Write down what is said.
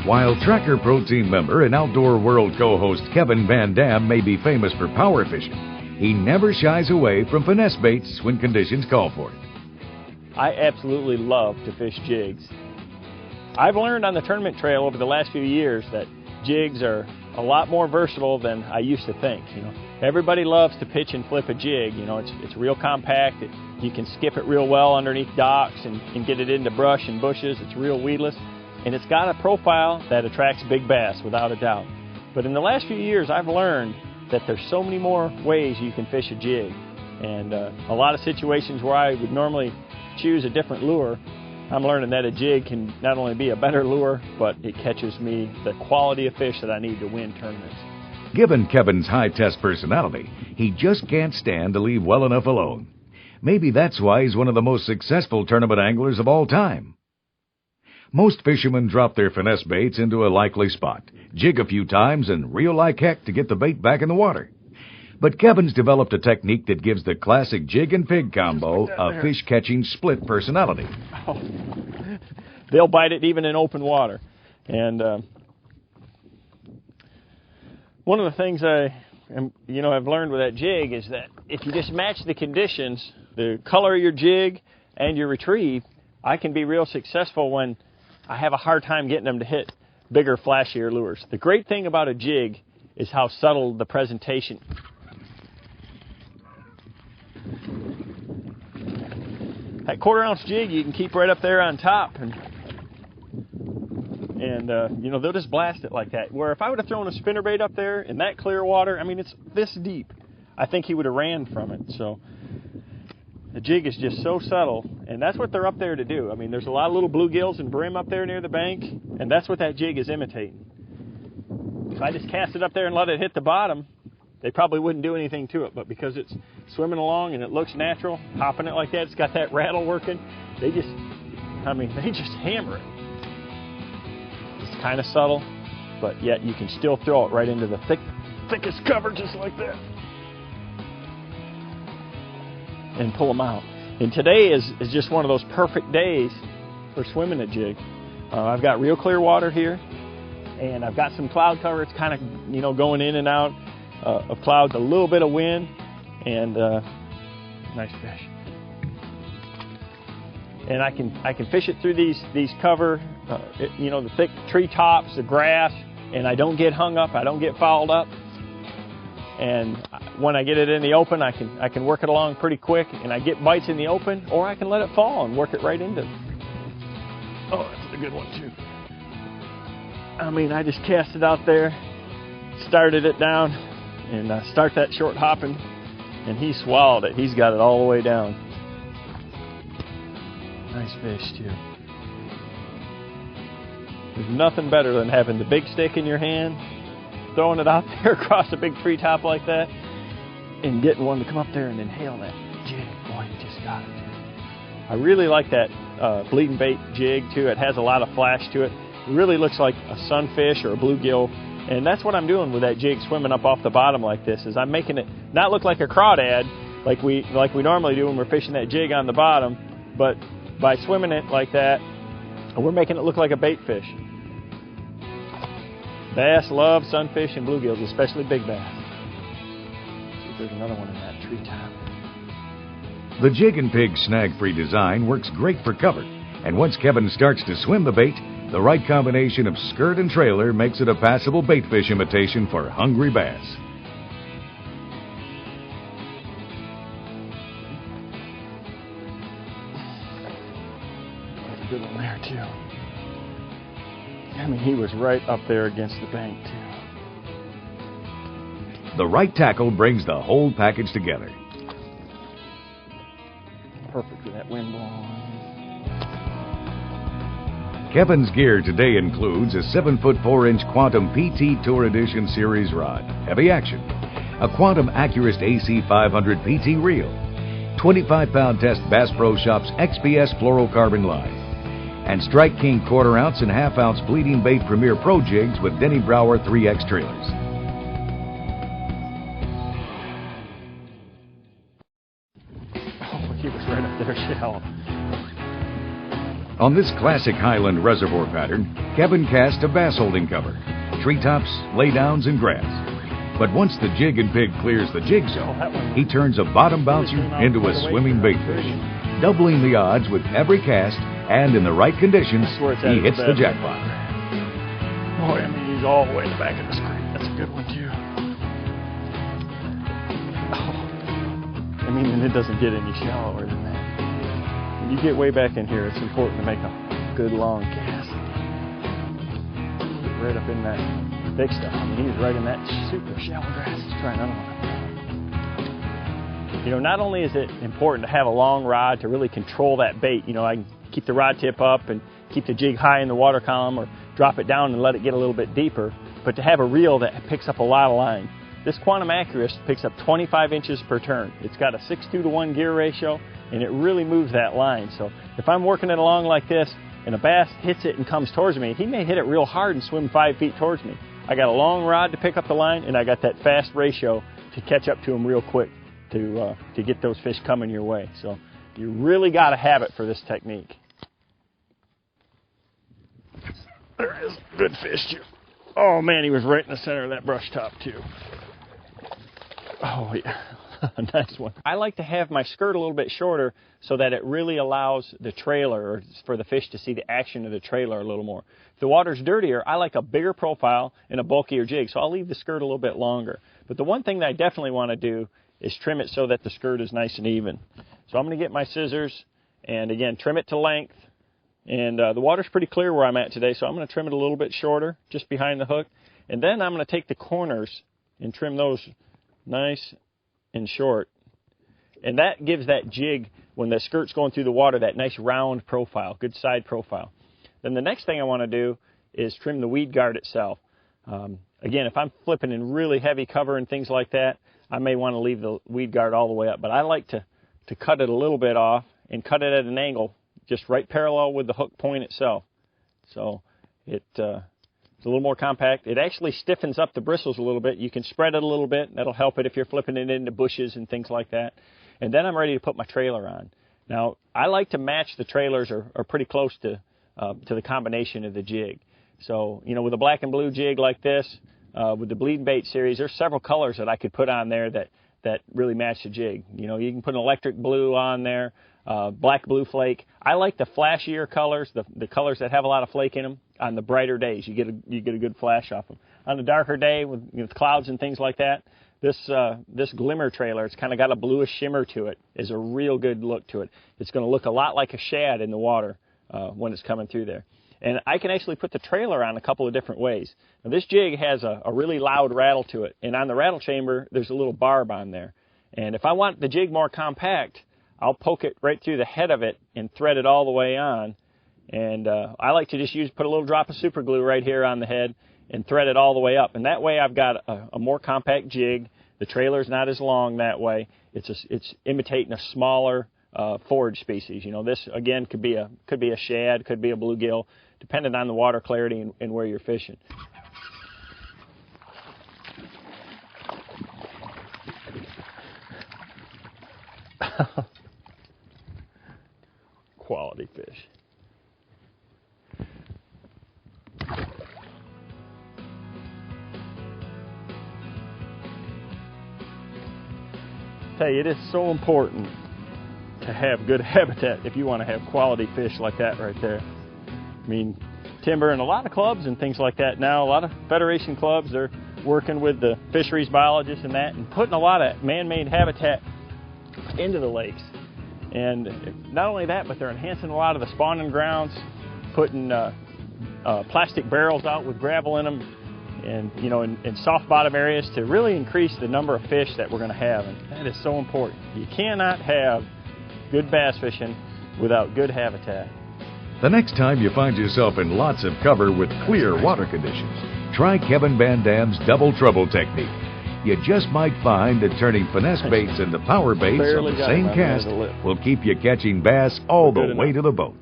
While Tracker Pro Team member and Outdoor World co-host Kevin VanDam may be famous for power fishing, he never shies away from finesse baits when conditions call for it. I absolutely love to fish jigs. I've learned on the tournament trail over the last few years that jigs are a lot more versatile than I used to think. Everybody loves to pitch and flip a jig. It's real compact. You can skip it real well underneath docks and get it into brush and bushes. It's real weedless. And it's got a profile that attracts big bass, without a doubt. But in the last few years, I've learned that there's so many more ways you can fish a jig. And a lot of situations where I would normally choose a different lure, I'm learning that a jig can not only be a better lure, but it catches me the quality of fish that I need to win tournaments. Given Kevin's high-test personality, he just can't stand to leave well enough alone. Maybe that's why he's one of the most successful tournament anglers of all time. Most fishermen drop their finesse baits into a likely spot, jig a few times, and reel like heck to get the bait back in the water. But Kevin's developed a technique that gives the classic jig and pig combo a fish-catching split personality. Oh, they'll bite it even in open water. And one of the things I've learned with that jig is that if you just match the conditions, the color of your jig and your retrieve, I can be real successful when I have a hard time getting them to hit bigger, flashier lures. The great thing about a jig is how subtle the presentation. That 1/4 ounce jig you can keep right up there on top, and they'll just blast it like that. Where if I would have thrown a spinnerbait up there in that clear water, it's this deep, I think he would have ran from it. So the jig is just so subtle, and that's what they're up there to do. There's a lot of little bluegills and brim up there near the bank, and that's what that jig is imitating. If I just cast it up there and let it hit the bottom, they probably wouldn't do anything to it. But because it's swimming along and it looks natural, hopping it like that, it's got that rattle working, they just hammer it. It's kind of subtle, but yet you can still throw it right into the thickest cover just like that and pull them out. And today is just one of those perfect days for swimming a jig. I've got real clear water here, and I've got some cloud cover. It's kind of going in and out of clouds, a little bit of wind, and nice fish. And I can fish it through these cover, the thick tree tops, the grass, and I don't get hung up. I don't get fouled up. And when I get it in the open, I can work it along pretty quick, and I get bites in the open, or I can let it fall and work it right into. Oh, that's a good one too. I just cast it out there, started it down, and start that short hopping, and he swallowed it. He's got it all the way down. Nice fish too. There's nothing better than having the big stick in your hand, throwing it out there across a big treetop like that, and getting one to come up there and inhale that jig. Boy, you just got it. I really like that bleeding bait jig too. It has a lot of flash to it. It really looks like a sunfish or a bluegill, and that's what I'm doing with that jig swimming up off the bottom like this. Is I'm making it not look like a crawdad like we normally do when we're fishing that jig on the bottom, but by swimming it like that, we're making it look like a bait fish. Bass love sunfish and bluegills, especially big bass. See if there's another one in that treetop. The Jig and Pig snag-free design works great for cover, and once Kevin starts to swim the bait, the right combination of skirt and trailer makes it a passable bait fish imitation for hungry bass. That's a good one there too. He was right up there against the bank too. The right tackle brings the whole package together. Perfect for that wind blowing. Kevin's gear today includes a 7-foot 4-inch Quantum PT Tour Edition Series rod, heavy action, a Quantum Accurist AC 500 PT reel, 25-pound test Bass Pro Shops XPS fluorocarbon line, and Strike King 1/4 ounce and 1/2 ounce bleeding bait Premier Pro jigs with Denny Brower 3X trailers. Oh, he was right up there, shallow. On this classic Highland reservoir pattern, Kevin cast a bass holding cover, treetops, laydowns, and grass. But once the jig and pig clears the jig zone, he turns a bottom bouncer into a swimming bait fish, doubling the odds with every cast, and in the right conditions, he hits the jackpot. Boy, I mean, he's all the way in the back of the screen. That's a good one, too. Oh. I mean, and it doesn't get any shallower than that. When you get way back in here, it's important to make a good long cast. Get right up in that big stuff. I mean, he's right in that super shallow grass. Let's try another one. You know, not only is it important to have a long rod to really control that bait, you know, I can keep the rod tip up and keep the jig high in the water column or drop it down and let it get a little bit deeper, but to have a reel that picks up a lot of line. This Quantum Accurist picks up 25 inches per turn. It's got a 6:2 to 1 gear ratio, and it really moves that line. So if I'm working it along like this and a bass hits it and comes towards me, he may hit it real hard and swim 5 feet towards me. I got a long rod to pick up the line, and I got that fast ratio to catch up to him real quick to get those fish coming your way. So you really got to have it for this technique. There is good fish too. Oh man, he was right in the center of that brush top too. Oh yeah, nice one. I like to have my skirt a little bit shorter so that it really allows the trailer, or for the fish to see the action of the trailer a little more. If the water's dirtier, I like a bigger profile and a bulkier jig, so I'll leave the skirt a little bit longer. But the one thing that I definitely want to do is trim it so that the skirt is nice and even. So I'm going to get my scissors and again trim it to length. And the water's pretty clear where I'm at today, so I'm going to trim it a little bit shorter, just behind the hook. And then I'm going to take the corners and trim those nice and short. And that gives that jig, when the skirt's going through the water, that nice round profile, good side profile. Then the next thing I want to do is trim the weed guard itself. Again, if I'm flipping in really heavy cover and things like that, I may want to leave the weed guard all the way up. But I like to cut it a little bit off and cut it at an angle, just right parallel with the hook point itself. So it's a little more compact. It actually stiffens up the bristles a little bit. You can spread it a little bit. That'll help it if you're flipping it into bushes and things like that. And then I'm ready to put my trailer on. Now, I like to match the trailers or pretty close to the combination of the jig. So, you know, with a black and blue jig like this, with the Bleeding Bait series, there's several colors that I could put on there that really match the jig. You know, you can put an electric blue on there, black blue flake. I like the flashier colors, the colors that have a lot of flake in them. On the brighter days, you get a good flash off them. On the darker day with clouds and things like that, this glimmer trailer, it's kind of got a bluish shimmer to it, is a real good look to it. It's going to look a lot like a shad in the water when it's coming through there. And I can actually put the trailer on a couple of different ways. Now, this jig has a really loud rattle to it, and on the rattle chamber, there's a little barb on there. And if I want the jig more compact, I'll poke it right through the head of it and thread it all the way on. And I like to just put a little drop of super glue right here on the head and thread it all the way up. And that way I've got a more compact jig. The trailer's not as long that way. It's imitating a smaller forage species. You know, this again could be a shad, could be a bluegill, depending on the water clarity and where you're fishing. Quality fish. Tell you, it is so important to have good habitat if you want to have quality fish like that right there. I mean, timber and a lot of clubs and things like that now, a lot of Federation clubs, they're working with the fisheries biologists and that and putting a lot of man-made habitat into the lakes. And not only that, but they're enhancing a lot of the spawning grounds, putting plastic barrels out with gravel in them, and you know, in soft bottom areas to really increase the number of fish that we're going to have. And that is so important. You cannot have good bass fishing without good habitat. The next time you find yourself in lots of cover with clear water conditions, try Kevin VanDam's double trouble technique. You just might find that turning finesse baits into power baits on the same cast will keep you catching bass all the way to the boat.